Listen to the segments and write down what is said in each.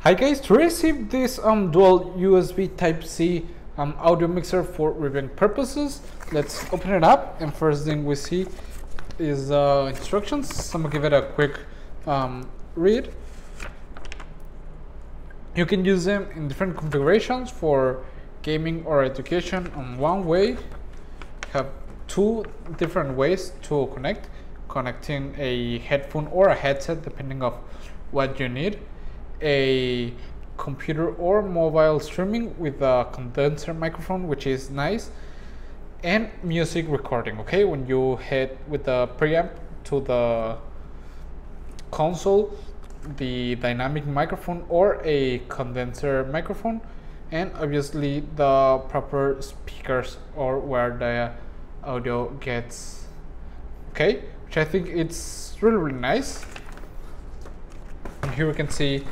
Hi guys, to receive this dual USB Type-C audio mixer for reviewing purposes, let's open it up, and first thing we see is instructions. I'm gonna give it a quick read. You can use them in different configurations for gaming or education. On one way, you have two different ways to connecting a headphone or a headset depending on what you need. A computer or mobile streaming with a condenser microphone, which is nice, and music recording. Okay, when you head with the preamp to the console, the dynamic microphone or a condenser microphone, and obviously the proper speakers or where the audio gets. Okay, which I think it's really nice. And here we can see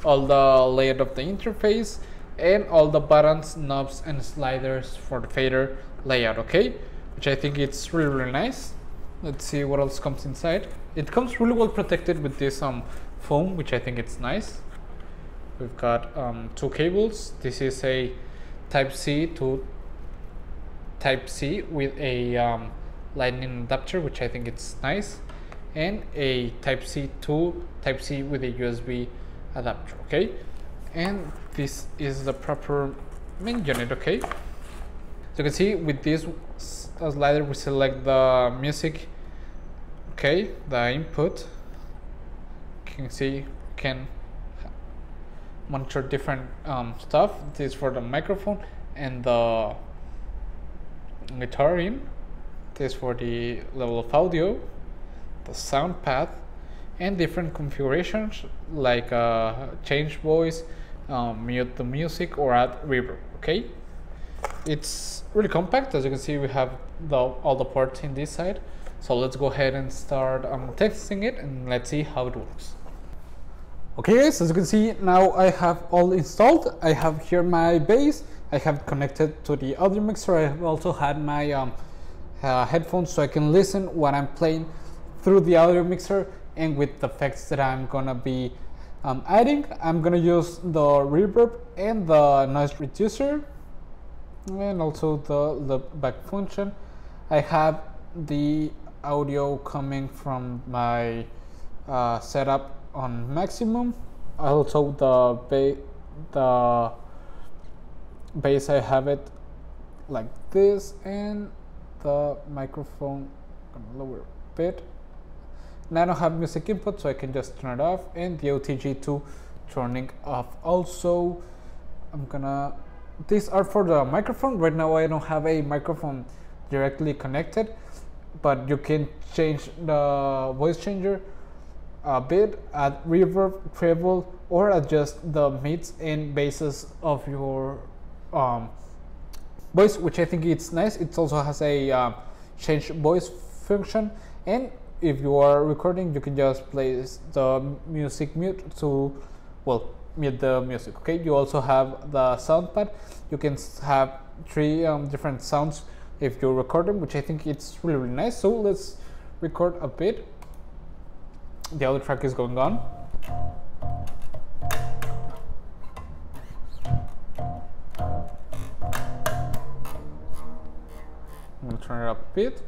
all the layout of the interface and all the buttons, knobs, and sliders for the fader layout. Okay, which I think it's really nice. Let's see what else comes inside. It comes really well protected with this foam, which I think it's nice. We've got two cables. This is a Type-C to Type-C with a lightning adapter, which I think it's nice, and a Type-C to Type-C with a USB adapter. Okay, and this is the proper main unit. Okay, so you can see with this slider we select the music. Okay, the input. You can see you can monitor different stuff. This is for the microphone and the guitar in. This is for the level of audio, the sound path, and different configurations like change voice, mute the music, or add reverb. Okay, it's really compact. As you can see, we have all the ports in this side. So let's go ahead and start testing it, and let's see how it works. Okay guys, as you can see, now I have all installed. I have here my bass. I have connected to the audio mixer. I have also had my headphones so I can listen what I'm playing through the audio mixer. And with the effects that I'm gonna be adding, I'm gonna use the reverb and the noise reducer, and also the back function. I have the audio coming from my setup on maximum. Also the bass, I have it like this, and the microphone I'm gonna lower a bit. And I don't have music input, so I can just turn it off, and the OTG2 turning off also. These are for the microphone. Right now I don't have a microphone directly connected, but you can change the voice changer a bit, add reverb, treble, or adjust the mids and basses of your voice, which I think it's nice. It also has a change voice function, and if you are recording, you can just place the music mute to, well, mute the music. Okay, you also have the sound pad. You can have three different sounds if you record them, which I think it's really nice. So let's record a bit. The other track is going on. I'm gonna turn it up a bit.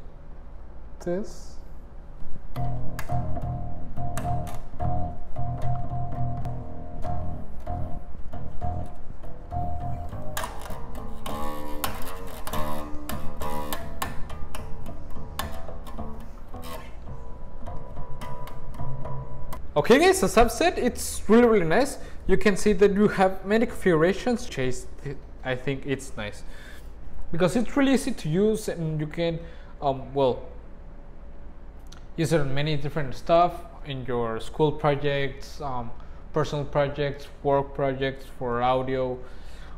This. Okay guys, as I've said, it's really nice. You can see that you have many configurations. I think it's nice because it's really easy to use, and you can use it on many different stuff in your school projects, personal projects, work projects for audio,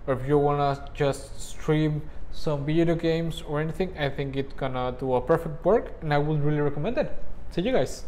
or if you wanna just stream some video games or anything. I think it's gonna do a perfect work, and I would really recommend it. See you guys.